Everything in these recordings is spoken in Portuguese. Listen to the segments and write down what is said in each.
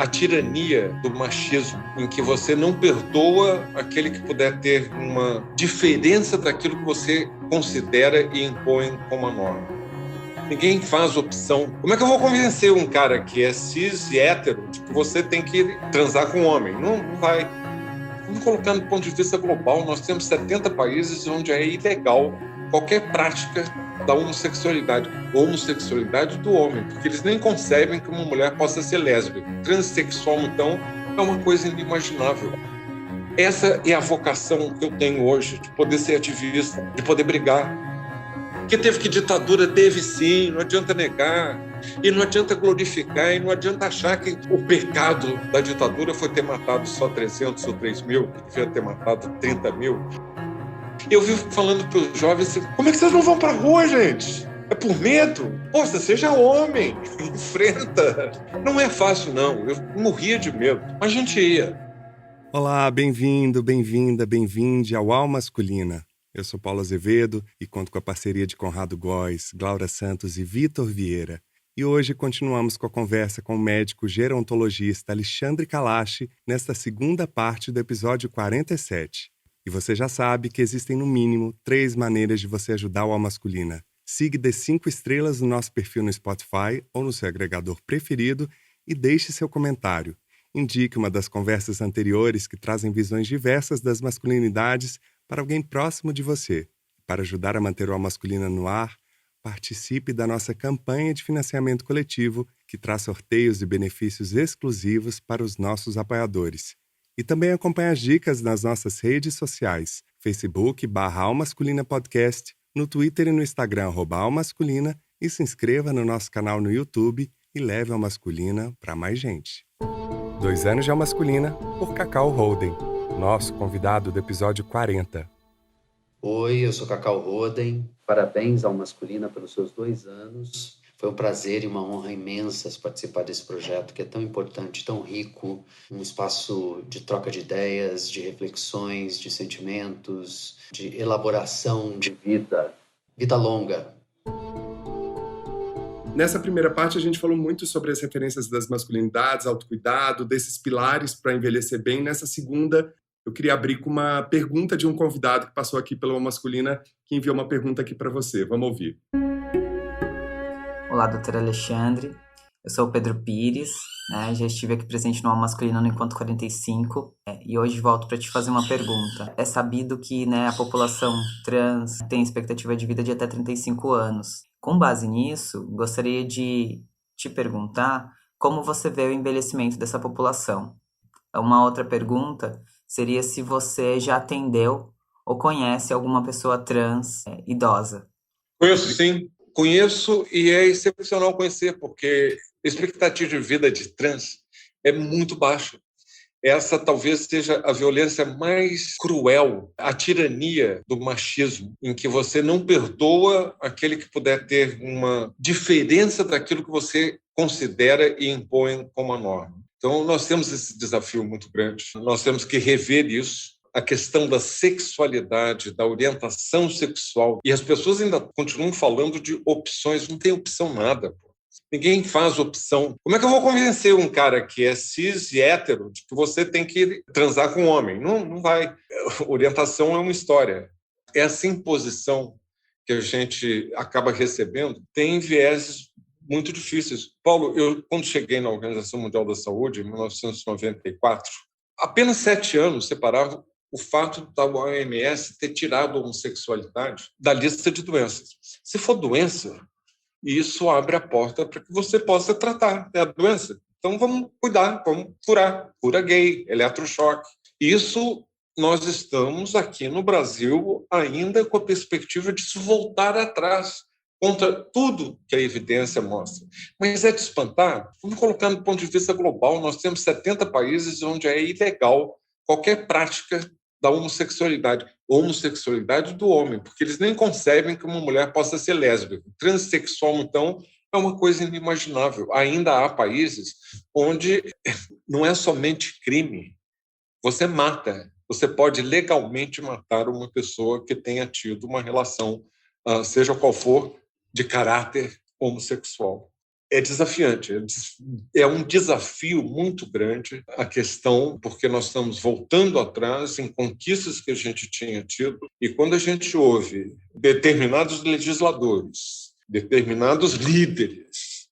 a tirania do machismo, em que você não perdoa aquele que puder ter uma diferença daquilo que você considera e impõe como a norma. Ninguém faz opção. Como é que eu vou convencer um cara que é cis e hétero de que você tem que transar com um homem? Não vai. Vamos colocar no ponto de vista global, nós temos 70 países onde é ilegal qualquer prática da homossexualidade do homem, porque eles nem concebem que uma mulher possa ser lésbica. Transsexual, então, é uma coisa inimaginável. Essa é a vocação que eu tenho hoje, de poder ser ativista, de poder brigar. Que teve que ditadura? Teve sim, não adianta negar. E não adianta glorificar, e não adianta achar que o pecado da ditadura foi ter matado só 300 ou 3 mil, que devia ter matado 30 mil. Eu vivo falando para os jovens assim, como é que vocês não vão para a rua, gente? É por medo? Poxa, seja homem, enfrenta. Não é fácil, não. Eu morria de medo, mas a gente ia. Olá, bem-vindo, bem-vinda, bem-vinde ao Al Masculina. Eu sou Paulo Azevedo e conto com a parceria de Conrado Góes, Glaura Santos e Vitor Vieira. E hoje continuamos com a conversa com o médico gerontologista Alexandre Kalash nesta segunda parte do episódio 47. E você já sabe que existem no mínimo 3 maneiras de você ajudar o Al Masculina. Siga de 5 estrelas no nosso perfil no Spotify ou no seu agregador preferido e deixe seu comentário. Indique uma das conversas anteriores que trazem visões diversas das masculinidades para alguém próximo de você. Para ajudar a manter o Al Masculina no ar, participe da nossa campanha de financiamento coletivo que traz sorteios e benefícios exclusivos para os nossos apoiadores. E também acompanhe as dicas nas nossas redes sociais, Facebook/Almasculina Podcast, no Twitter e no Instagram @Almasculina, e se inscreva no nosso canal no YouTube e leve a Almasculina para mais gente. 2 anos de Almasculina, por Cacau Holden, nosso convidado do episódio 40. Oi, eu sou Cacau Holden. Parabéns ao Masculina pelos seus 2 anos. Foi um prazer e uma honra imensa participar desse projeto que é tão importante, tão rico, um espaço de troca de ideias, de reflexões, de sentimentos, de elaboração de vida longa. Nessa primeira parte, a gente falou muito sobre as referências das masculinidades, autocuidado, desses pilares para envelhecer bem. Nessa segunda, eu queria abrir com uma pergunta de um convidado que passou aqui pela Masculina, que enviou uma pergunta aqui para você. Vamos ouvir. Olá, doutor Alexandre. Eu sou o Pedro Pires, já estive aqui presente no Al Masculina no Encontro 45 e hoje volto para te fazer uma pergunta. É sabido que a população trans tem expectativa de vida de até 35 anos. Com base nisso, gostaria de te perguntar como você vê o envelhecimento dessa população. Uma outra pergunta seria se você já atendeu ou conhece alguma pessoa trans idosa. Conheço sim. Conheço e é excepcional conhecer, porque a expectativa de vida de trans é muito baixa. Essa talvez seja a violência mais cruel, a tirania do machismo, em que você não perdoa aquele que puder ter uma diferença daquilo que você considera e impõe como a norma. Então, nós temos esse desafio muito grande. Nós temos que rever isso. A questão da sexualidade, da orientação sexual. E as pessoas ainda continuam falando de opções. Não tem opção nada. Ninguém faz opção. Como é que eu vou convencer um cara que é cis e hétero de que você tem que transar com um homem? Não vai. Orientação é uma história. Essa imposição que a gente acaba recebendo tem vieses muito difíceis. Paulo, eu quando cheguei na Organização Mundial da Saúde, em 1994, apenas 7 anos separavam o fato da OMS ter tirado a homossexualidade da lista de doenças. Se for doença, isso abre a porta para que você possa tratar a doença. Então, vamos cuidar, vamos curar. Cura gay, eletrochoque. Isso nós estamos aqui no Brasil ainda com a perspectiva de se voltar atrás contra tudo que a evidência mostra. Mas é de espantar. Vamos colocar no ponto de vista global, nós temos 70 países onde é ilegal qualquer prática da homossexualidade do homem, porque eles nem concebem que uma mulher possa ser lésbica. Transsexual, então, é uma coisa inimaginável. Ainda há países onde não é somente crime, você mata, você pode legalmente matar uma pessoa que tenha tido uma relação, seja qual for, de caráter homossexual. é desafiante, é um desafio muito grande a questão, porque nós estamos voltando atrás em conquistas que a gente tinha tido, e quando a gente ouve determinados legisladores, determinados líderes,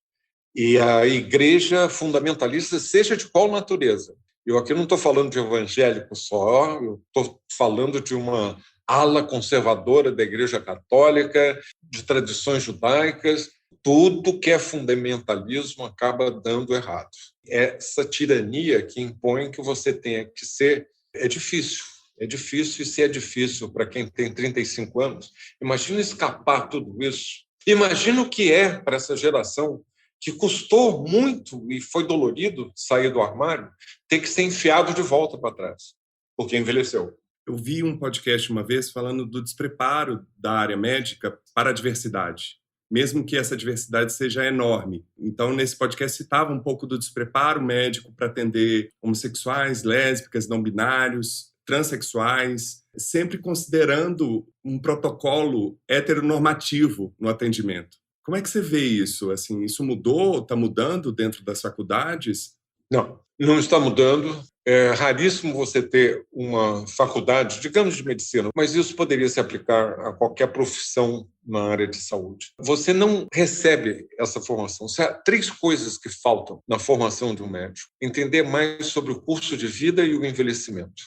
e a igreja fundamentalista, seja de qual natureza, eu aqui não estou falando de evangélico só, eu estou falando de uma ala conservadora da Igreja Católica, de tradições judaicas, tudo que é fundamentalismo acaba dando errado. Essa tirania que impõe que você tenha que ser é difícil. É difícil, e se é difícil para quem tem 35 anos, imagina escapar tudo isso. Imagina o que é para essa geração que custou muito e foi dolorido sair do armário, ter que ser enfiado de volta para trás, porque envelheceu. Eu vi um podcast uma vez falando do despreparo da área médica para a diversidade, mesmo que essa diversidade seja enorme. Então, nesse podcast, citava um pouco do despreparo médico para atender homossexuais, lésbicas, não binários, transexuais, sempre considerando um protocolo heteronormativo no atendimento. Como é que você vê isso? Assim, isso mudou? Está mudando dentro das faculdades? Não está mudando. É raríssimo você ter uma faculdade, digamos, de medicina, mas isso poderia se aplicar a qualquer profissão na área de saúde. Você não recebe essa formação. Há 3 coisas que faltam na formação de um médico. Entender mais sobre o curso de vida e o envelhecimento.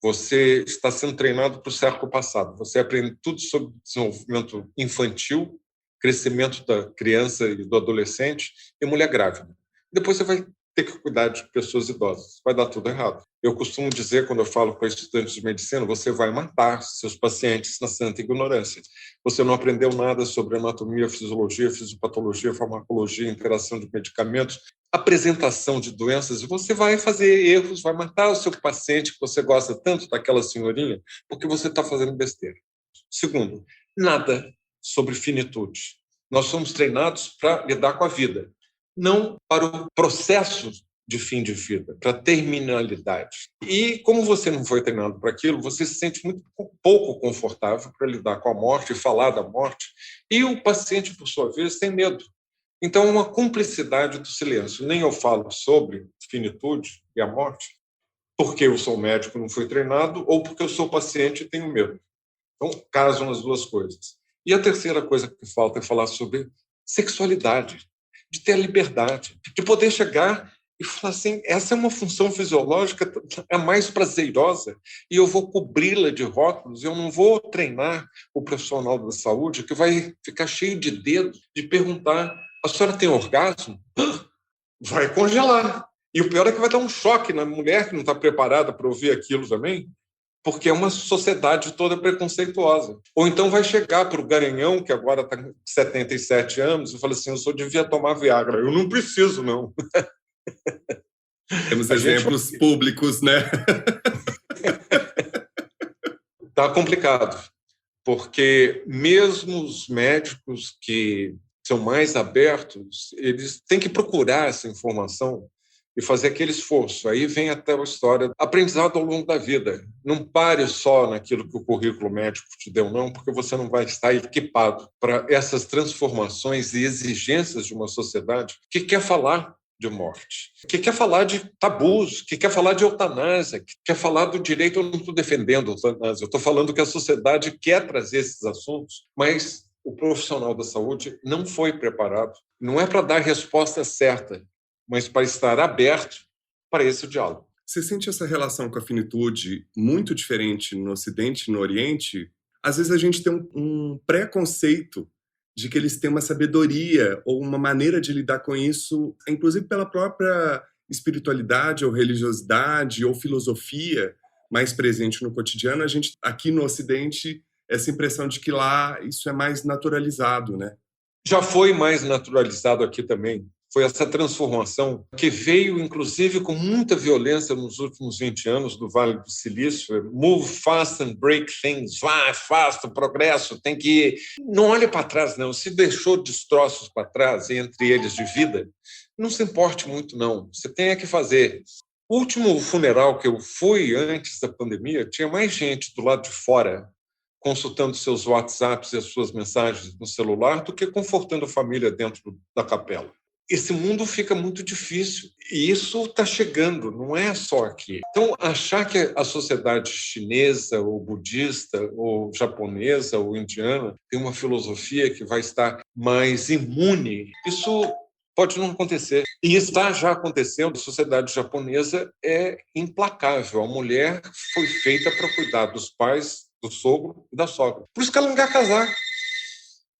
Você está sendo treinado para o século passado. Você aprende tudo sobre desenvolvimento infantil, crescimento da criança e do adolescente e mulher grávida. Depois você vai ter que cuidar de pessoas idosas. Vai dar tudo errado. Eu costumo dizer, quando eu falo com estudantes de medicina, você vai matar seus pacientes na santa ignorância. Você não aprendeu nada sobre anatomia, fisiologia, fisiopatologia, farmacologia, interação de medicamentos, apresentação de doenças, e você vai fazer erros, vai matar o seu paciente que você gosta tanto daquela senhorinha, porque você está fazendo besteira. Segundo, nada sobre finitude. Nós somos treinados para lidar com a vida, não para o processo de fim de vida, para a terminalidade. E como você não foi treinado para aquilo, você se sente muito pouco confortável para lidar com a morte e falar da morte, e o paciente, por sua vez, tem medo. Então, uma cumplicidade do silêncio. Nem eu falo sobre finitude e a morte, porque eu sou médico e não fui treinado, ou porque eu sou paciente e tenho medo. Então, casam as duas coisas. E a terceira coisa que falta é falar sobre sexualidade, de ter a liberdade, de poder chegar e falar assim, essa é uma função fisiológica a mais prazerosa e eu vou cobri-la de rótulos, eu não vou treinar o profissional da saúde que vai ficar cheio de dedos de perguntar, a senhora tem orgasmo? Vai congelar. E o pior é que vai dar um choque na mulher que não está preparada para ouvir aquilo também, porque é uma sociedade toda preconceituosa. Ou então vai chegar para o garanhão, que agora está com 77 anos, e fala assim, eu só devia tomar Viagra. Eu não preciso, não. Temos exemplos públicos, né? Está complicado, porque mesmo os médicos que são mais abertos, eles têm que procurar essa informação e fazer aquele esforço. Aí vem até a história, aprendizado ao longo da vida. Não pare só naquilo que o currículo médico te deu, não, porque você não vai estar equipado para essas transformações e exigências de uma sociedade que quer falar de morte, que quer falar de tabus, que quer falar de eutanásia, que quer falar do direito. Eu não estou defendendo a eutanásia, eu estou falando que a sociedade quer trazer esses assuntos, mas o profissional da saúde não foi preparado. Não é para dar resposta certa, mas para estar aberto para esse diálogo. Você sente essa relação com a finitude muito diferente no Ocidente e no Oriente? Às vezes a gente tem um preconceito de que eles têm uma sabedoria ou uma maneira de lidar com isso, inclusive pela própria espiritualidade ou religiosidade ou filosofia mais presente no cotidiano. A gente, aqui no Ocidente, essa impressão de que lá isso é mais naturalizado, né? Já foi mais naturalizado aqui também. Foi essa transformação que veio, inclusive, com muita violência nos últimos 20 anos do Vale do Silício. Move fast and break things. Vai, faça, progresso, tem que ir. Não olhe para trás, não. Se deixou destroços para trás, entre eles de vida, não se importe muito, não. Você tem que fazer. O último funeral que eu fui antes da pandemia, tinha mais gente do lado de fora consultando seus WhatsApps e as suas mensagens no celular do que confortando a família dentro da capela. esse mundo fica muito difícil. E isso está chegando, não é só aqui. Então, achar que a sociedade chinesa, ou budista, ou japonesa, ou indiana, tem uma filosofia que vai estar mais imune, isso pode não acontecer. E está já acontecendo. A sociedade japonesa é implacável. A mulher foi feita para cuidar dos pais, do sogro e da sogra. Por isso que ela não quer casar.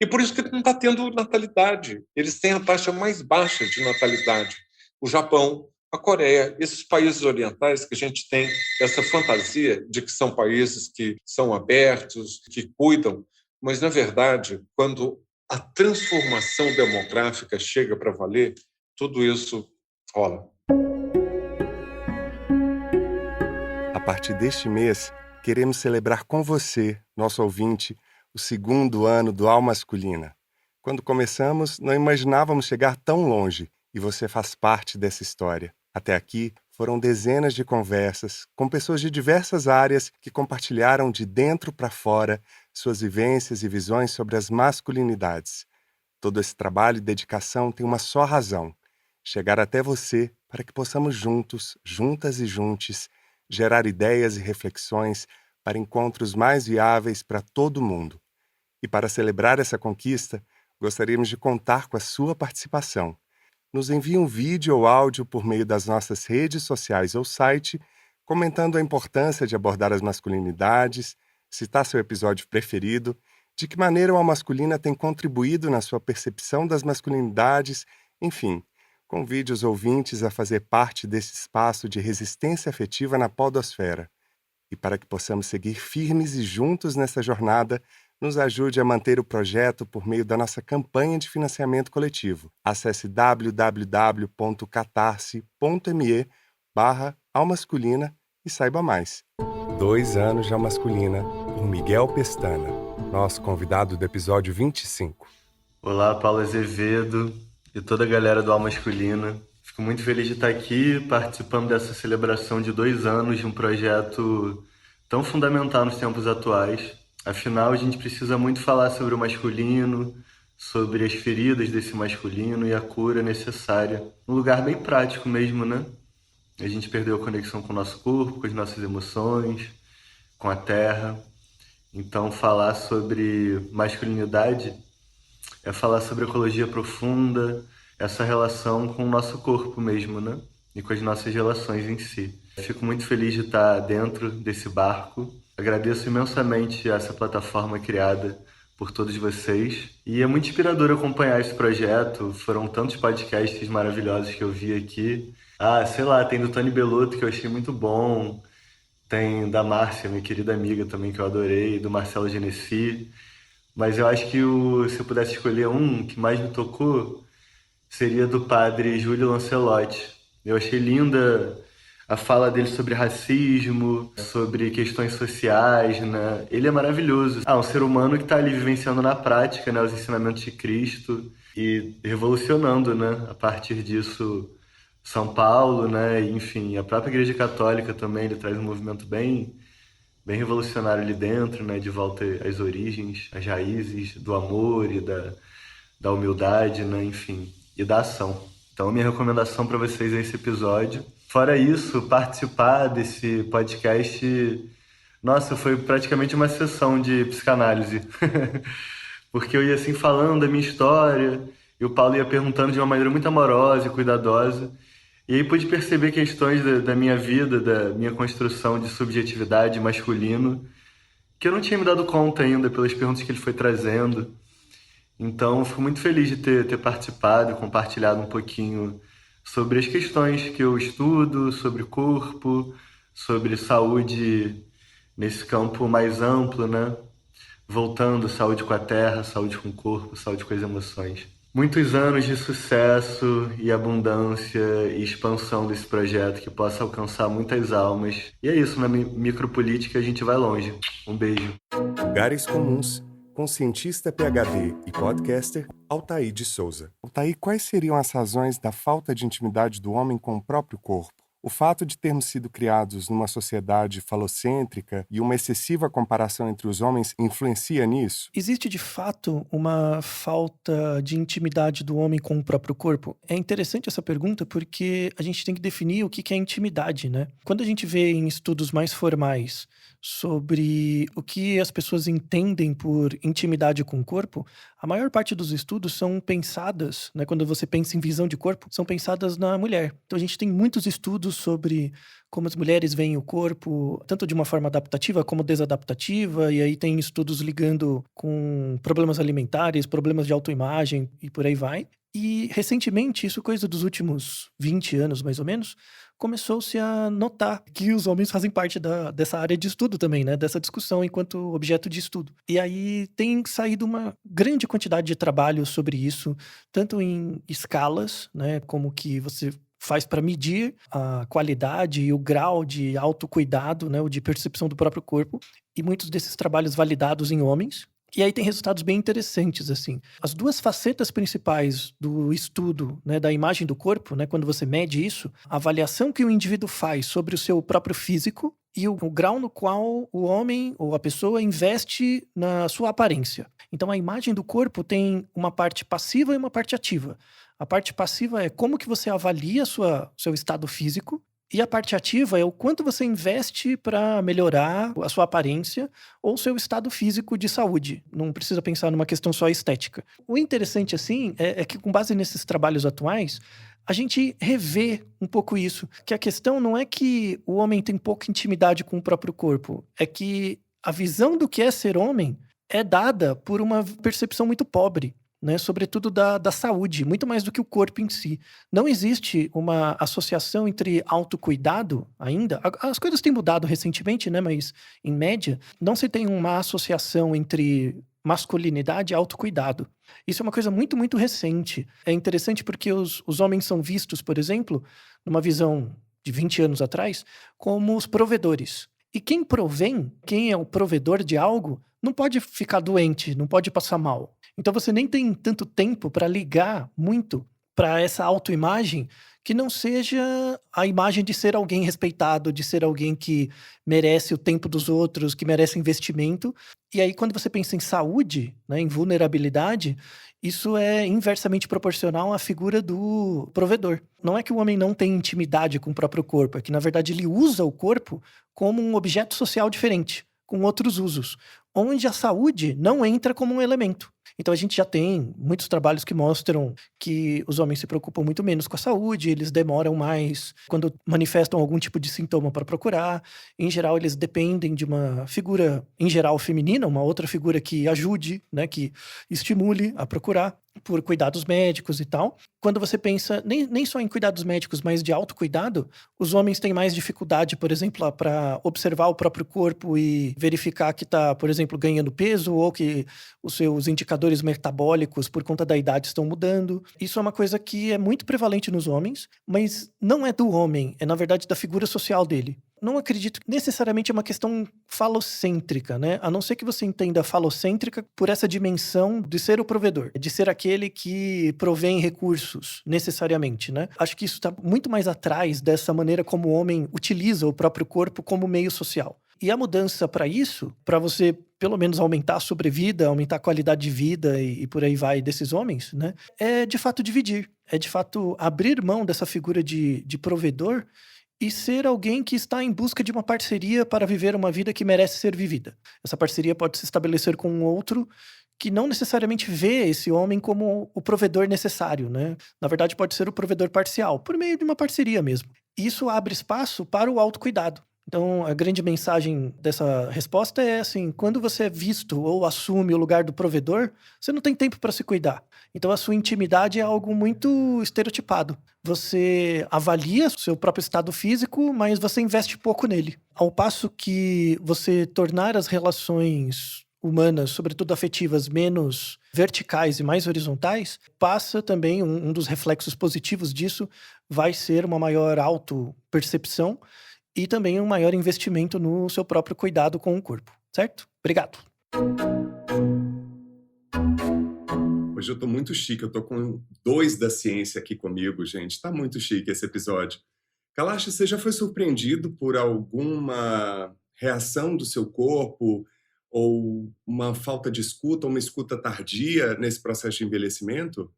E por isso que não está tendo natalidade. Eles têm a taxa mais baixa de natalidade. O Japão, a Coreia, esses países orientais que a gente tem essa fantasia de que são países que são abertos, que cuidam, mas, na verdade, quando a transformação demográfica chega para valer, tudo isso rola. A partir deste mês, queremos celebrar com você, nosso ouvinte, o 2º ano do Alma Masculina. Quando começamos, não imaginávamos chegar tão longe, e você faz parte dessa história. Até aqui, foram dezenas de conversas com pessoas de diversas áreas que compartilharam de dentro para fora suas vivências e visões sobre as masculinidades. Todo esse trabalho e dedicação tem uma só razão: chegar até você para que possamos juntos, juntas e juntes, gerar ideias e reflexões para encontros mais viáveis para todo mundo. E para celebrar essa conquista, gostaríamos de contar com a sua participação. Nos envie um vídeo ou áudio por meio das nossas redes sociais ou site, comentando a importância de abordar as masculinidades, citar seu episódio preferido, de que maneira a masculina tem contribuído na sua percepção das masculinidades, enfim, convide os ouvintes a fazer parte desse espaço de resistência afetiva na podosfera. E para que possamos seguir firmes e juntos nessa jornada, nos ajude a manter o projeto por meio da nossa campanha de financiamento coletivo. Acesse www.catarse.me/almasculina e saiba mais. 2 anos de Almasculina, por Miguel Pestana, nosso convidado do episódio 25. Olá, Paulo Azevedo e toda a galera do Almasculina. Fico muito feliz de estar aqui participando dessa celebração de 2 anos de um projeto tão fundamental nos tempos atuais. Afinal, a gente precisa muito falar sobre o masculino, sobre as feridas desse masculino e a cura necessária. Um lugar bem prático mesmo, né? A gente perdeu a conexão com o nosso corpo, com as nossas emoções, com a terra. Então, falar sobre masculinidade é falar sobre ecologia profunda, essa relação com o nosso corpo mesmo, né? E com as nossas relações em si. Fico muito feliz de estar dentro desse barco. Agradeço imensamente essa plataforma criada por todos vocês. E é muito inspirador acompanhar esse projeto. Foram tantos podcasts maravilhosos que eu vi aqui. Sei lá, tem do Tony Bellotto, que eu achei muito bom. Tem da Márcia, minha querida amiga também, que eu adorei. Do Marcelo Genesi. Mas eu acho que se eu pudesse escolher um que mais me tocou, seria do padre Júlio Lancelotti. Eu achei linda a fala dele sobre racismo, sobre questões sociais, né? Ele é maravilhoso. Um ser humano que está ali vivenciando na prática, né, os ensinamentos de Cristo e revolucionando, né, a partir disso, São Paulo, né, e, enfim, a própria Igreja Católica também. Ele traz um movimento bem revolucionário ali dentro, né, de volta às origens, às raízes do amor e da humildade, né, enfim, e da ação. Então, a minha recomendação para vocês é esse episódio. Fora isso, participar desse podcast, nossa, foi praticamente uma sessão de psicanálise. Porque eu ia assim falando da minha história, e o Paulo ia perguntando de uma maneira muito amorosa e cuidadosa. E aí pude perceber questões da minha vida, da minha construção de subjetividade masculino, que eu não tinha me dado conta ainda pelas perguntas que ele foi trazendo. Então, eu fico muito feliz de ter participado, compartilhado um pouquinho sobre as questões que eu estudo, sobre corpo, sobre saúde nesse campo mais amplo, né? Voltando, saúde com a terra, saúde com o corpo, saúde com as emoções. Muitos anos de sucesso e abundância e expansão desse projeto que possa alcançar muitas almas. E é isso, na micropolítica a gente vai longe. Um beijo. Lugares Comuns, com cientista PhD e podcaster Altair de Souza. Altair, quais seriam as razões da falta de intimidade do homem com o próprio corpo? O fato de termos sido criados numa sociedade falocêntrica e uma excessiva comparação entre os homens influencia nisso? Existe de fato uma falta de intimidade do homem com o próprio corpo? É interessante essa pergunta porque a gente tem que definir o que é intimidade, né? Quando a gente vê em estudos mais formais sobre o que as pessoas entendem por intimidade com o corpo, a maior parte dos estudos são pensadas, né, quando você pensa em visão de corpo, são pensadas na mulher. Então a gente tem muitos estudos sobre como as mulheres veem o corpo, tanto de uma forma adaptativa como desadaptativa, e aí tem estudos ligando com problemas alimentares, problemas de autoimagem e por aí vai. E recentemente, isso coisa dos últimos 20 anos mais ou menos, começou-se a notar que os homens fazem parte dessa área de estudo também, né? Dessa discussão enquanto objeto de estudo. E aí tem saído uma grande quantidade de trabalho sobre isso, tanto em escalas, né? Como que você faz para medir a qualidade e o grau de autocuidado, né? Ou de percepção do próprio corpo. E muitos desses trabalhos validados em homens. E aí tem resultados bem interessantes, assim. As duas facetas principais do estudo, né, da imagem do corpo, né, quando você mede isso, a avaliação que o indivíduo faz sobre o seu próprio físico e o grau no qual o homem ou a pessoa investe na sua aparência. Então a imagem do corpo tem uma parte passiva e uma parte ativa. A parte passiva é como que você avalia seu estado físico. E a parte ativa é o quanto você investe para melhorar a sua aparência ou seu estado físico de saúde. Não precisa pensar numa questão só estética. O interessante, assim, é que com base nesses trabalhos atuais, a gente revê um pouco isso. Que a questão não é que o homem tem pouca intimidade com o próprio corpo. É que a visão do que é ser homem é dada por uma percepção muito pobre, né, sobretudo da saúde, muito mais do que o corpo em si. Não existe uma associação entre autocuidado ainda. As coisas têm mudado recentemente, né, mas, em média, não se tem uma associação entre masculinidade e autocuidado. Isso é uma coisa muito, muito recente. É interessante porque os homens são vistos, por exemplo, numa visão de 20 anos atrás, como os provedores. E quem provém, quem é o provedor de algo, não pode ficar doente, não pode passar mal. Então você nem tem tanto tempo para ligar muito para essa autoimagem que não seja a imagem de ser alguém respeitado, de ser alguém que merece o tempo dos outros, que merece investimento. E aí quando você pensa em saúde, né, em vulnerabilidade, isso é inversamente proporcional à figura do provedor. Não é que o homem não tem intimidade com o próprio corpo, é que na verdade ele usa o corpo como um objeto social diferente, com outros usos, onde a saúde não entra como um elemento. Então a gente já tem muitos trabalhos que mostram que os homens se preocupam muito menos com a saúde, eles demoram mais quando manifestam algum tipo de sintoma para procurar. Em geral, eles dependem de uma figura, em geral, feminina, uma outra figura que ajude, né, que estimule a procurar por cuidados médicos e tal. Quando você pensa nem só em cuidados médicos, mas de autocuidado, os homens têm mais dificuldade, por exemplo, para observar o próprio corpo e verificar que está, por exemplo, ganhando peso ou que os seus indicadores metabólicos por conta da idade estão mudando. Isso é uma coisa que é muito prevalente nos homens, mas não é do homem, é na verdade da figura social dele. Não acredito que necessariamente é uma questão falocêntrica, né? A não ser que você entenda falocêntrica por essa dimensão de ser o provedor, de ser aquele que provém recursos, necessariamente, né? Acho que isso está muito mais atrás dessa maneira como o homem utiliza o próprio corpo como meio social. E a mudança para isso, para você pelo menos aumentar a sobrevida, aumentar a qualidade de vida e por aí vai desses homens, né? É de fato dividir, é de fato abrir mão dessa figura de provedor e ser alguém que está em busca de uma parceria para viver uma vida que merece ser vivida. Essa parceria pode se estabelecer com um outro que não necessariamente vê esse homem como o provedor necessário, né? Na verdade, pode ser o provedor parcial, por meio de uma parceria mesmo. Isso abre espaço para o autocuidado. Então, a grande mensagem dessa resposta é assim, quando você é visto ou assume o lugar do provedor, você não tem tempo para se cuidar. Então, a sua intimidade é algo muito estereotipado. Você avalia o seu próprio estado físico, mas você investe pouco nele. Ao passo que você tornar as relações humanas, sobretudo afetivas, menos verticais e mais horizontais, passa também, um dos reflexos positivos disso, vai ser uma maior autopercepção e também um maior investimento no seu próprio cuidado com o corpo, certo? Obrigado. Hoje eu tô muito chique, eu tô com 2 da ciência aqui comigo, gente. Tá muito chique esse episódio. Kalash, você já foi surpreendido por alguma reação do seu corpo ou uma falta de escuta, uma escuta tardia nesse processo de envelhecimento?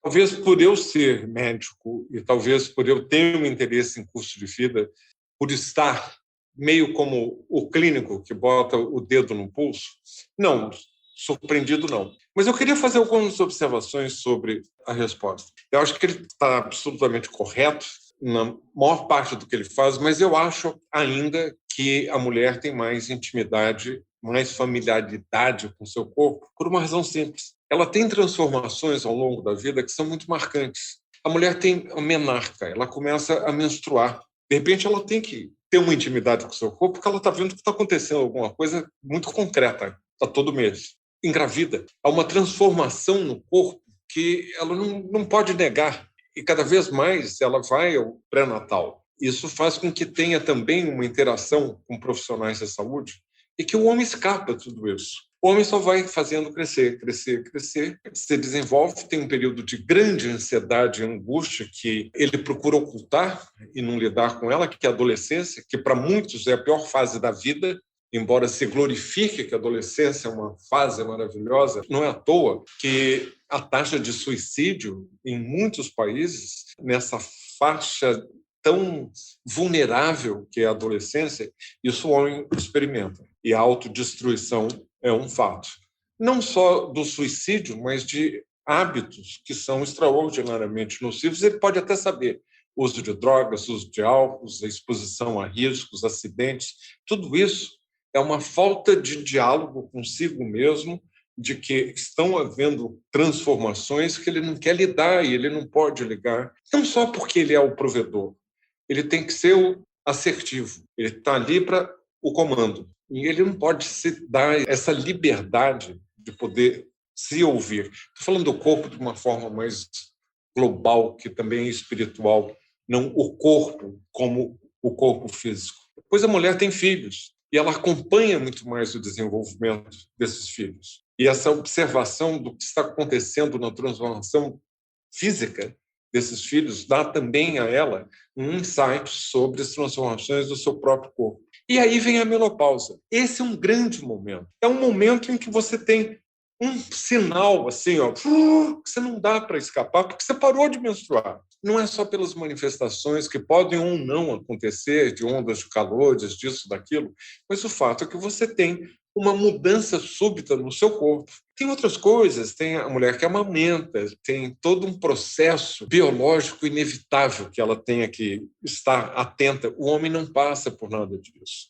Talvez por eu ser médico e talvez por eu ter um interesse em curso de vida, por estar meio como o clínico que bota o dedo no pulso, não, surpreendido não. Mas eu queria fazer algumas observações sobre a resposta. Eu acho que ele está absolutamente correto na maior parte do que ele faz, mas eu acho ainda que a mulher tem mais intimidade, mais familiaridade com o seu corpo, por uma razão simples. Ela tem transformações ao longo da vida que são muito marcantes. A mulher tem a menarca, ela começa a menstruar. De repente, ela tem que ter uma intimidade com o seu corpo, porque ela está vendo que está acontecendo alguma coisa muito concreta a todo mês. Engravida. Há uma transformação no corpo que ela não pode negar. E cada vez mais ela vai ao pré-natal. Isso faz com que tenha também uma interação com profissionais da saúde e que o homem escapa de tudo isso. O homem só vai fazendo crescer, crescer, crescer, se desenvolve, tem um período de grande ansiedade e angústia que ele procura ocultar e não lidar com ela, que é a adolescência, que para muitos é a pior fase da vida, embora se glorifique que a adolescência é uma fase maravilhosa, não é à toa que a taxa de suicídio em muitos países, nessa faixa tão vulnerável que é a adolescência, isso o homem experimenta. E a autodestruição é um fato. Não só do suicídio, mas de hábitos que são extraordinariamente nocivos. Ele pode até saber uso de drogas, uso de álcool, a exposição a riscos, acidentes. Tudo isso é uma falta de diálogo consigo mesmo, de que estão havendo transformações que ele não quer lidar e ele não pode ligar. Não só porque ele é o provedor. Ele tem que ser o assertivo. Ele está ali para o comando. E ele não pode se dar essa liberdade de poder se ouvir. Estou falando do corpo de uma forma mais global, que também é espiritual, não o corpo como o corpo físico. Pois a mulher tem filhos e ela acompanha muito mais o desenvolvimento desses filhos. E essa observação do que está acontecendo na transformação física desses filhos dá também a ela um insight sobre as transformações do seu próprio corpo. E aí vem a menopausa. Esse é um grande momento. É um momento em que você tem um sinal assim, ó, que você não dá para escapar, porque você parou de menstruar. Não é só pelas manifestações que podem ou não acontecer, de ondas de calores, disso, daquilo, mas o fato é que você tem uma mudança súbita no seu corpo. Tem outras coisas, tem a mulher que amamenta, tem todo um processo biológico inevitável que ela tenha que estar atenta. O homem não passa por nada disso.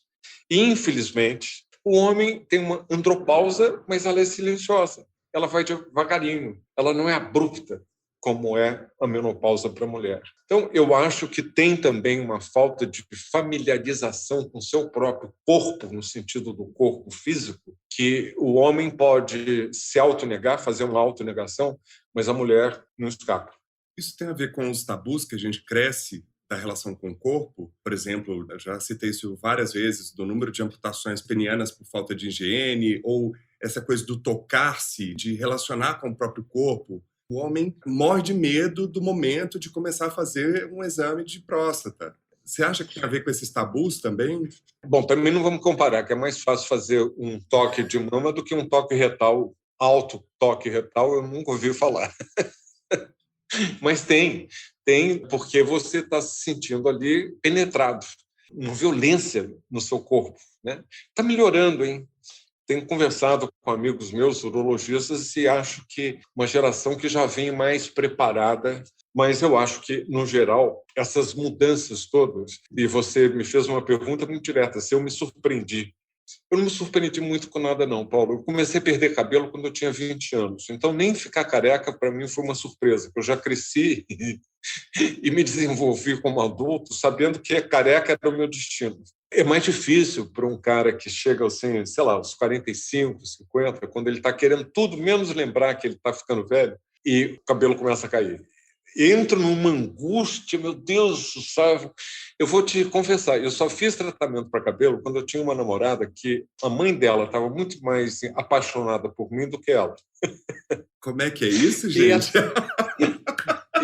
E, infelizmente, o homem tem uma andropausa, mas ela é silenciosa. Ela vai devagarinho, ela não é abrupta, como é a menopausa para a mulher. Então, eu acho que tem também uma falta de familiarização com o seu próprio corpo, no sentido do corpo físico, que o homem pode se autonegar, fazer uma autonegação, mas a mulher não escapa. Isso tem a ver com os tabus que a gente cresce da relação com o corpo? Por exemplo, eu já citei isso várias vezes, do número de amputações penianas por falta de higiene, ou essa coisa do tocar-se, de relacionar com o próprio corpo. O homem morre de medo do momento de começar a fazer um exame de próstata. Você acha que tem a ver com esses tabus também? Bom, também não vamos comparar, que é mais fácil fazer um toque de mama do que um toque retal. Alto toque retal, eu nunca ouvi falar. Mas tem, porque você está se sentindo ali penetrado, uma violência no seu corpo, né? Está melhorando, hein? Tenho conversado com amigos meus, urologistas, e acho que uma geração que já vem mais preparada, mas eu acho que, no geral, essas mudanças todas, e você me fez uma pergunta muito direta, se eu me surpreendi. Eu não me surpreendi muito com nada, não, Paulo. Eu comecei a perder cabelo quando eu tinha 20 anos, então nem ficar careca, para mim, foi uma surpresa. Eu já cresci e me desenvolvi como adulto, sabendo que careca era o meu destino. É mais difícil para um cara que chega assim, sei lá, aos 45, 50, quando ele está querendo tudo, menos lembrar que ele está ficando velho, e o cabelo começa a cair. Entro numa angústia, meu Deus, sabe? Eu vou te confessar, eu só fiz tratamento para cabelo quando eu tinha uma namorada que a mãe dela estava muito mais assim, apaixonada por mim do que ela. Como é que é isso, gente?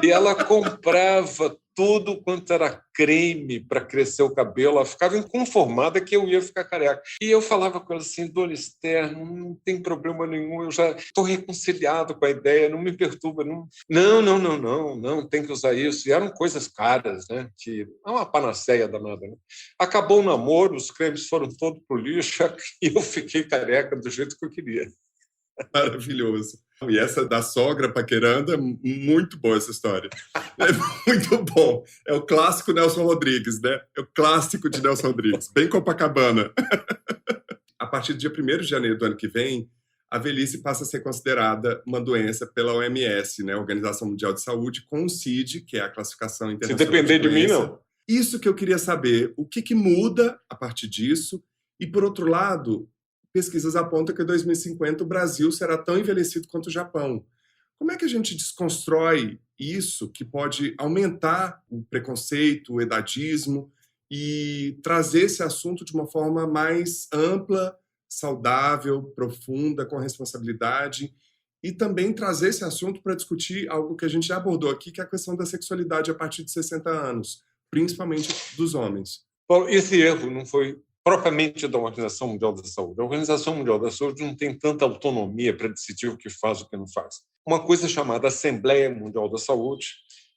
E ela comprava tudo quanto era creme para crescer o cabelo. Ela ficava inconformada que eu ia ficar careca. E eu falava com ela assim, dona Esther, não tem problema nenhum, eu já estou reconciliado com a ideia, não me perturba. Não, tem que usar isso. E eram coisas caras, né? Que é uma panaceia danada. Né? Acabou o namoro, os cremes foram todos para o lixo e eu fiquei careca do jeito que eu queria. Maravilhoso. E essa da sogra paqueranda, muito boa essa história. É muito bom. É o clássico Nelson Rodrigues, né? É o clássico de Nelson Rodrigues. Bem Copacabana. A partir do dia 1º de janeiro do ano que vem, a velhice passa a ser considerada uma doença pela OMS, né? Organização Mundial de Saúde, com o CID, que é a classificação internacional. Se depender de mim, não. Isso que eu queria saber. O que muda a partir disso? E, por outro lado, pesquisas apontam que em 2050 o Brasil será tão envelhecido quanto o Japão. Como é que a gente desconstrói isso que pode aumentar o preconceito, o edadismo e trazer esse assunto de uma forma mais ampla, saudável, profunda, com responsabilidade e também trazer esse assunto para discutir algo que a gente já abordou aqui, que é a questão da sexualidade a partir de 60 anos, principalmente dos homens? Bom, esse erro não foi propriamente da Organização Mundial da Saúde. A Organização Mundial da Saúde não tem tanta autonomia para decidir o que faz e o que não faz. Uma coisa chamada Assembleia Mundial da Saúde,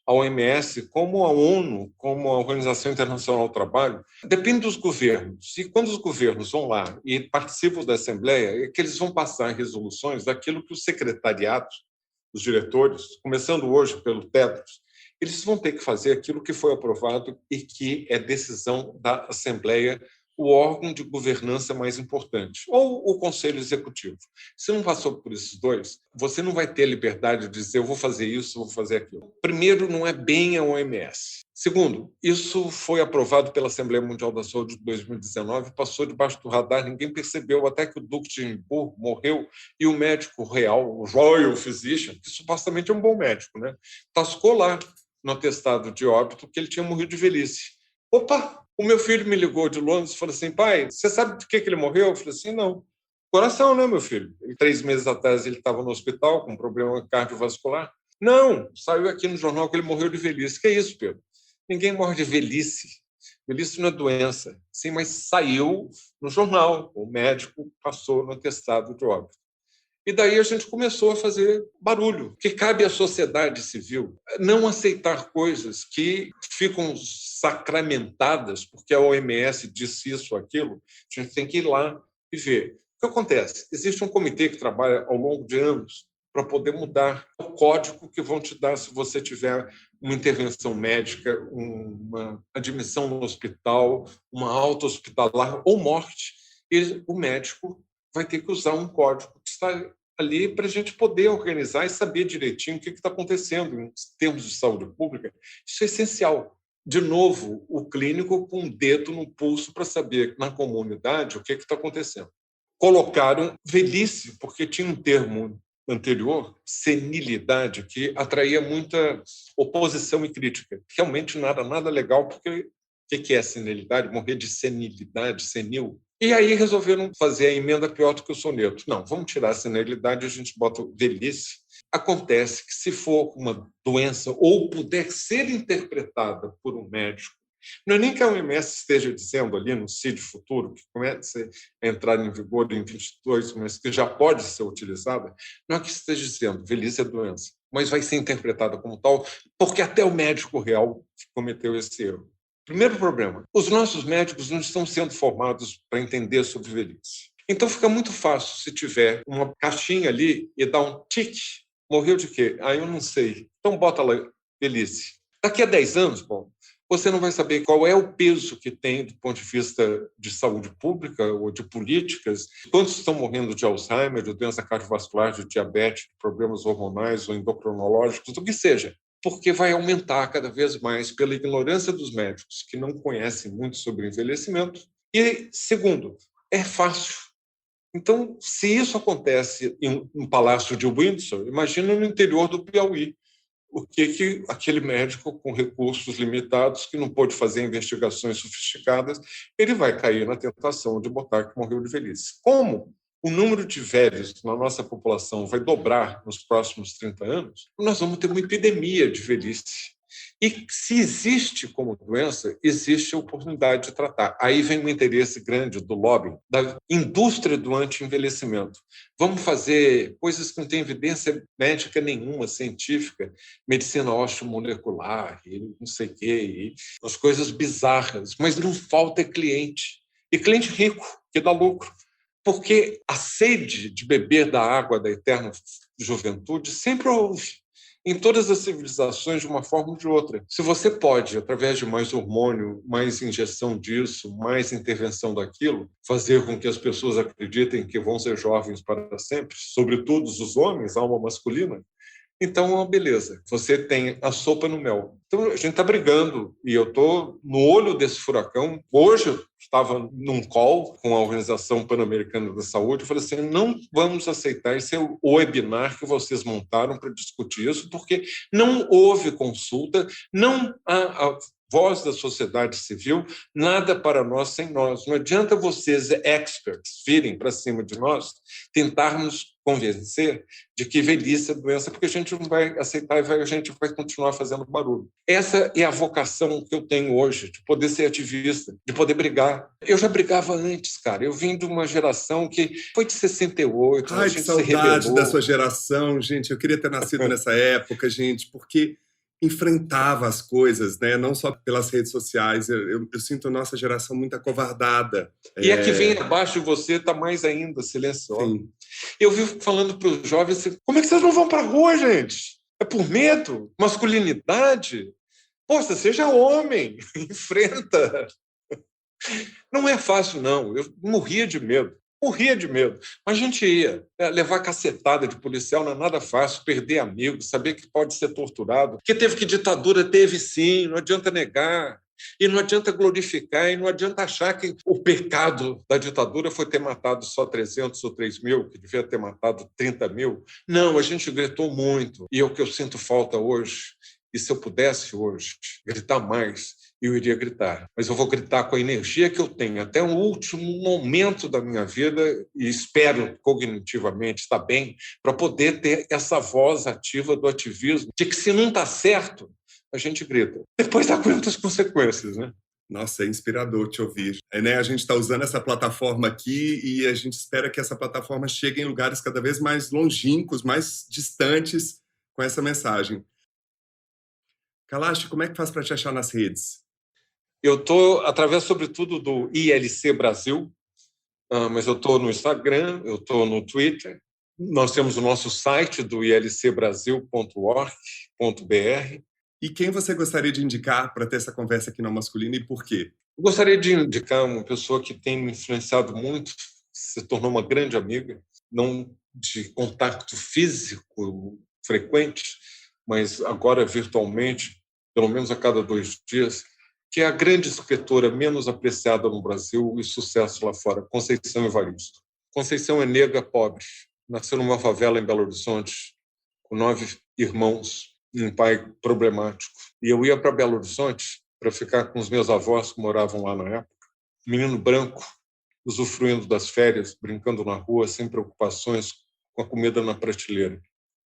a OMS, como a ONU, como a Organização Internacional do Trabalho, depende dos governos. E quando os governos vão lá e participam da Assembleia, é que eles vão passar resoluções daquilo que os secretariados, os diretores, começando hoje pelo Tedros, eles vão ter que fazer aquilo que foi aprovado e que é decisão da Assembleia, o órgão de governança mais importante, ou o Conselho Executivo. Se não passou por esses dois, você não vai ter liberdade de dizer eu vou fazer isso, eu vou fazer aquilo. Primeiro, não é bem a OMS. Segundo, isso foi aprovado pela Assembleia Mundial da Saúde de 2019, passou debaixo do radar, ninguém percebeu, até que o Duque de Edimburgo morreu e o médico real, o Royal Physician, que supostamente é um bom médico, né, tascou lá no atestado de óbito que ele tinha morrido de velhice. Opa! O meu filho me ligou de Londres e falou assim, pai, você sabe de que ele morreu? Eu falei assim, não. Coração, né, meu filho? 3 meses atrás ele estava no hospital com um problema cardiovascular. Não, saiu aqui no jornal que ele morreu de velhice. Que é isso, Pedro? Ninguém morre de velhice. Velhice não é doença. Sim, mas saiu no jornal. O médico passou no atestado de óbito. E daí a gente começou a fazer barulho, que cabe à sociedade civil não aceitar coisas que ficam sacramentadas, porque a OMS disse isso ou aquilo. A gente tem que ir lá e ver. O que acontece? Existe um comitê que trabalha ao longo de anos para poder mudar o código que vão te dar se você tiver uma intervenção médica, uma admissão no hospital, uma alta hospitalar ou morte. E o médico vai ter que usar um código que está ali para a gente poder organizar e saber direitinho o que está acontecendo em termos de saúde pública. Isso é essencial. De novo, o clínico com um dedo no pulso para saber na comunidade o que está acontecendo. Colocaram velhice, porque tinha um termo anterior, senilidade, que atraía muita oposição e crítica. Realmente nada legal, porque o que é senilidade? Morrer de senilidade, senil. E aí resolveram fazer a emenda pior do que o soneto. Não, vamos tirar a senilidade e a gente bota velhice. Acontece que se for uma doença ou puder ser interpretada por um médico, não é nem que a OMS esteja dizendo ali no CID futuro, que começa a entrar em vigor em 22, mas que já pode ser utilizada, não é que esteja dizendo velhice é doença, mas vai ser interpretada como tal, porque até o médico real cometeu esse erro. Primeiro problema, os nossos médicos não estão sendo formados para entender sobre velhice. Então fica muito fácil se tiver uma caixinha ali e dar um tique. Morreu de quê? Eu não sei. Então bota lá velhice. Daqui a 10 anos, bom, você não vai saber qual é o peso que tem do ponto de vista de saúde pública ou de políticas, quantos estão morrendo de Alzheimer, de doença cardiovascular, de diabetes, de problemas hormonais ou endocrinológicos, do que seja. Porque vai aumentar cada vez mais pela ignorância dos médicos, que não conhecem muito sobre envelhecimento. E, segundo, é fácil. Então, se isso acontece em um palácio de Windsor, imagina no interior do Piauí. O que aquele médico com recursos limitados, que não pôde fazer investigações sofisticadas, ele vai cair na tentação de botar que morreu de velhice. Como o número de velhos na nossa população vai dobrar nos próximos 30 anos, nós vamos ter uma epidemia de velhice. E se existe como doença, existe a oportunidade de tratar. Aí vem o interesse grande do lobby, da indústria do anti-envelhecimento. Vamos fazer coisas que não têm evidência médica nenhuma, científica, medicina osteomolecular, e não sei o quê, e as coisas bizarras, mas não falta cliente. E cliente rico, que dá lucro. Porque a sede de beber da água da eterna juventude sempre houve. Em todas as civilizações, de uma forma ou de outra. Se você pode, através de mais hormônio, mais injeção disso, mais intervenção daquilo, fazer com que as pessoas acreditem que vão ser jovens para sempre, sobretudo os homens, alma masculina, então, beleza, você tem a sopa no mel. Então, a gente está brigando e eu estou no olho desse furacão. Hoje, eu estava num call com a Organização Pan-Americana da Saúde e falei assim, não vamos aceitar esse webinar que vocês montaram para discutir isso, porque não houve consulta, não há a voz da sociedade civil, nada para nós sem nós. Não adianta vocês, experts, virem para cima de nós, tentarmos convencer de que velhice é doença, porque a gente não vai aceitar e a gente vai continuar fazendo barulho. Essa é a vocação que eu tenho hoje, de poder ser ativista, de poder brigar. Eu já brigava antes, cara. Eu vim de uma geração que foi de 68, Ai, a que gente se saudade rebelou. da sua geração, gente. Eu queria ter nascido nessa época, gente, porque enfrentava as coisas, né? Não só pelas redes sociais. Eu sinto a nossa geração muito acovardada. E a que vem abaixo de você está mais ainda silenciosa. Sim. Eu vivo falando para os jovens assim, como é que vocês não vão para a rua, gente? É por medo? Masculinidade? Poxa, seja homem, enfrenta. Não é fácil, não. Eu morria de medo. Mas a gente ia. Levar cacetada de policial não é nada fácil, perder amigos, saber que pode ser torturado. Que teve que ditadura? Teve sim, não adianta negar. E não adianta glorificar, e não adianta achar que o pecado da ditadura foi ter matado só 300 ou 3 mil, que devia ter matado 30 mil. Não, a gente gritou muito. E é o que eu sinto falta hoje. E se eu pudesse hoje gritar mais, eu iria gritar. Mas eu vou gritar com a energia que eu tenho até o último momento da minha vida e espero cognitivamente estar bem para poder ter essa voz ativa do ativismo de que se não está certo, a gente grita. Depois aguenta as consequências, né? Nossa, é inspirador te ouvir. Né? A gente está usando essa plataforma aqui e a gente espera que essa plataforma chegue em lugares cada vez mais longínquos, mais distantes com essa mensagem. Kalash, como é que faz para te achar nas redes? Eu estou, através, sobretudo, do ILC Brasil, mas eu estou no Instagram, eu estou no Twitter. Nós temos o nosso site do ilcbrasil.org.br. E quem você gostaria de indicar para ter essa conversa aqui no Masculino e por quê? Eu gostaria de indicar uma pessoa que tem me influenciado muito, se tornou uma grande amiga, não de contato físico frequente, mas agora virtualmente, pelo menos a cada 2 dias, que é a grande escritora menos apreciada no Brasil e sucesso lá fora, Conceição Evaristo. Conceição é negra pobre, nasceu numa favela em Belo Horizonte, com 9 irmãos e um pai problemático. E eu ia para Belo Horizonte para ficar com os meus avós que moravam lá na época. Menino branco, usufruindo das férias, brincando na rua, sem preocupações, com a comida na prateleira.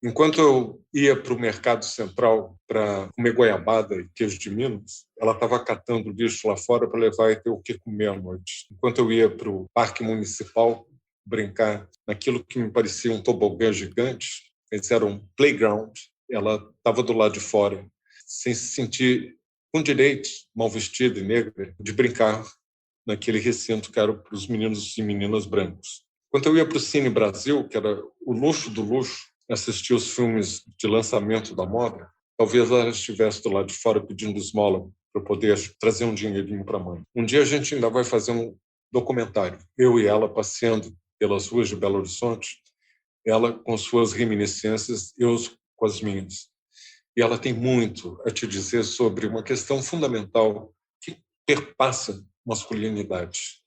Enquanto eu ia para o Mercado Central para comer goiabada e queijo de Minas, ela estava catando lixo lá fora para levar e ter o que comer à noite. Enquanto eu ia para o Parque Municipal brincar naquilo que me parecia um tobogã gigante, eles eram um playground, ela estava do lado de fora, sem se sentir com direitos, mal vestida e negra, de brincar naquele recinto que era para os meninos e meninas brancos. Quando eu ia para o Cine Brasil, que era o luxo do luxo, assistir os filmes de lançamento da moda, talvez ela estivesse do lado de fora pedindo esmola para poder trazer um dinheirinho para a mãe. Um dia a gente ainda vai fazer um documentário, eu e ela passeando pelas ruas de Belo Horizonte, ela com suas reminiscências, eu com as minhas. E ela tem muito a te dizer sobre uma questão fundamental que perpassa masculinidade,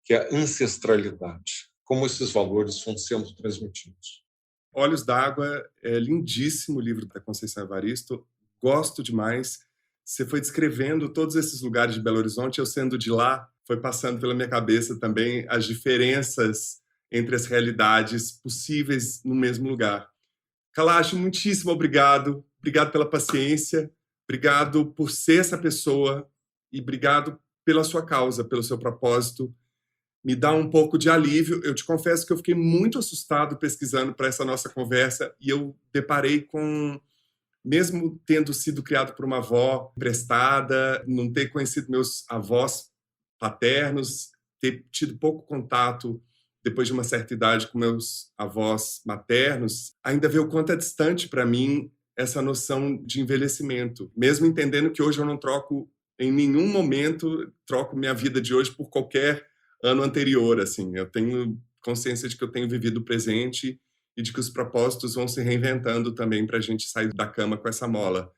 que é a ancestralidade, como esses valores vão sendo transmitidos. Olhos d'Água é lindíssimo o livro da Conceição Evaristo, gosto demais. Você foi descrevendo todos esses lugares de Belo Horizonte, eu sendo de lá, foi passando pela minha cabeça também as diferenças entre as realidades possíveis no mesmo lugar. Kalash, muitíssimo obrigado. Obrigado pela paciência. Obrigado por ser essa pessoa e obrigado pela sua causa, pelo seu propósito. Me dá um pouco de alívio. Eu te confesso que eu fiquei muito assustado pesquisando para essa nossa conversa e eu deparei com, mesmo tendo sido criado por uma avó emprestada, não ter conhecido meus avós paternos, ter tido pouco contato depois de uma certa idade com meus avós maternos, ainda ver o quanto é distante para mim essa noção de envelhecimento, mesmo entendendo que hoje eu não troco em nenhum momento, troco minha vida de hoje por qualquer ano anterior, assim. Eu tenho consciência de que eu tenho vivido o presente e de que os propósitos vão se reinventando também para a gente sair da cama com essa mola.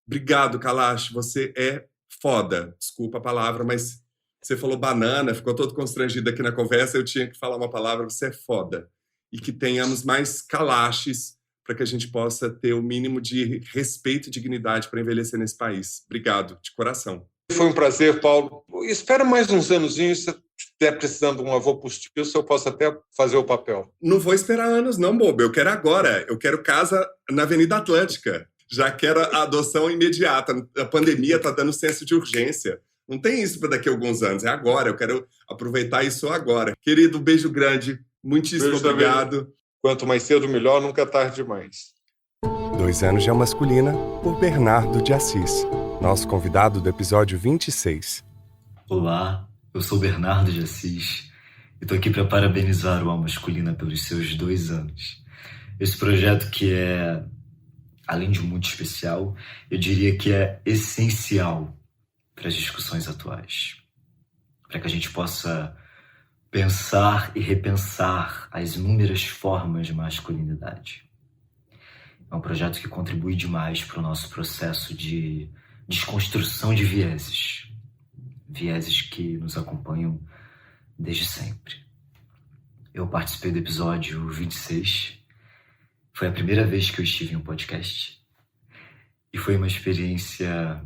Obrigado, Kalash, você é foda. Desculpa a palavra, mas você falou banana, ficou todo constrangido aqui na conversa, eu tinha que falar uma palavra, você é foda. E que tenhamos mais Kalashes para que a gente possa ter o mínimo de respeito e dignidade para envelhecer nesse país. Obrigado, de coração. Foi um prazer, Paulo. Espera mais uns anozinhos, se estiver precisando de um avô postiço, eu posso até fazer o papel. Não vou esperar anos não, bobo. Eu quero agora. Eu quero casa na Avenida Atlântica. Já quero a adoção imediata. A pandemia está dando senso de urgência. Não tem isso para daqui a alguns anos. É agora. Eu quero aproveitar isso agora. Querido, um beijo grande. Muitíssimo Beijo obrigado. Também. Quanto mais cedo, melhor. Nunca é tarde demais. 2 anos de Alma Masculina, por Bernardo de Assis. Nosso convidado do episódio 26. Olá, eu sou Bernardo de Assis e estou aqui para parabenizar o Alma Masculina pelos seus 2 anos. Esse projeto que é, além de muito especial, eu diria que é essencial para as discussões atuais. Para que a gente possa pensar e repensar as inúmeras formas de masculinidade. É um projeto que contribui demais para o nosso processo de desconstrução de vieses. Vieses que nos acompanham desde sempre. Eu participei do episódio 26. Foi a primeira vez que eu estive em um podcast. E foi uma experiência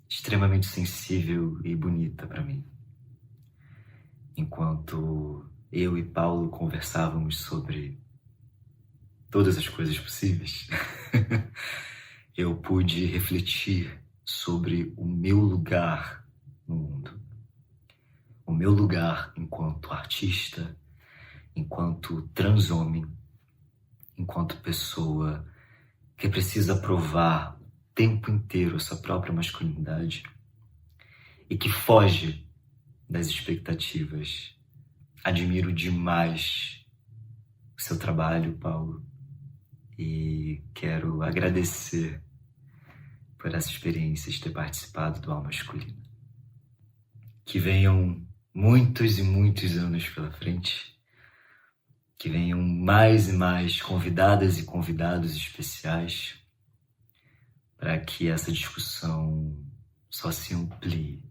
extremamente sensível e bonita para mim. Enquanto eu e Paulo conversávamos sobre todas as coisas possíveis, eu pude refletir sobre o meu lugar no mundo. O meu lugar enquanto artista, enquanto transhomem, enquanto pessoa que precisa provar o tempo inteiro essa própria masculinidade e que foge das expectativas. Admiro demais o seu trabalho, Paulo, e quero agradecer por essa experiência de ter participado do Alma Masculina. Que venham muitos e muitos anos pela frente, que venham mais e mais convidadas e convidados especiais para que essa discussão só se amplie.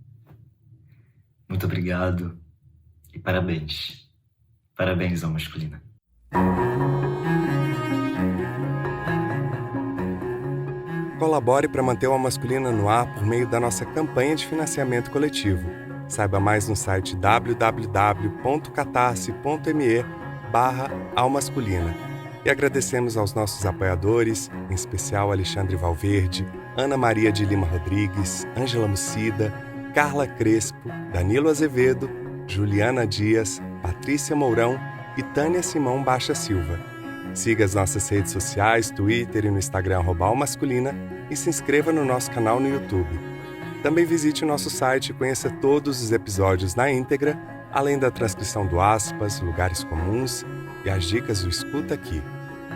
Muito obrigado e parabéns. Parabéns, Alma Masculina. Colabore para manter o Alma Masculina no ar por meio da nossa campanha de financiamento coletivo. Saiba mais no site www.catarse.me/almasculina. E agradecemos aos nossos apoiadores, em especial Alexandre Valverde, Ana Maria de Lima Rodrigues, Ângela Mucida, Carla Crespo, Danilo Azevedo, Juliana Dias, Patrícia Mourão e Tânia Simão Baixa Silva. Siga as nossas redes sociais, Twitter e no Instagram @almasculina e se inscreva no nosso canal no YouTube. Também visite o nosso site e conheça todos os episódios na íntegra, além da transcrição do aspas, lugares comuns e as dicas do Escuta Aqui.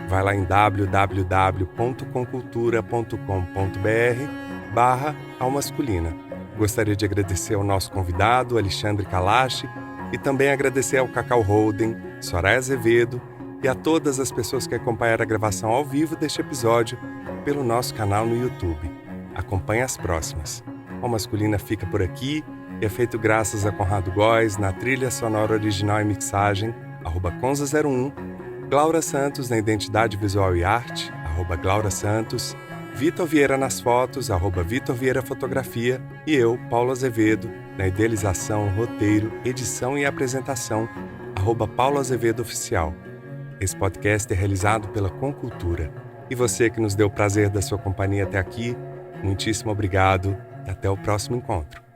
Vai lá em www.concultura.com.br/almasculina. Gostaria de agradecer ao nosso convidado, Alexandre Kalash, e também agradecer ao Cacau Holden, Soraya Azevedo e a todas as pessoas que acompanharam a gravação ao vivo deste episódio pelo nosso canal no YouTube. Acompanhe as próximas. O Masculina fica por aqui e é feito graças a Conrado Góes na trilha sonora original e mixagem, @Conza01, Glaura Santos na identidade visual e arte, @Glaura Santos, Vitor Vieira nas fotos, @Vitor Vieira Fotografia, e eu, Paulo Azevedo, na idealização, roteiro, edição e apresentação, @Paulo Azevedo Oficial. Esse podcast é realizado pela Concultura. E você que nos deu o prazer da sua companhia até aqui, Muitíssimo obrigado e até o próximo encontro.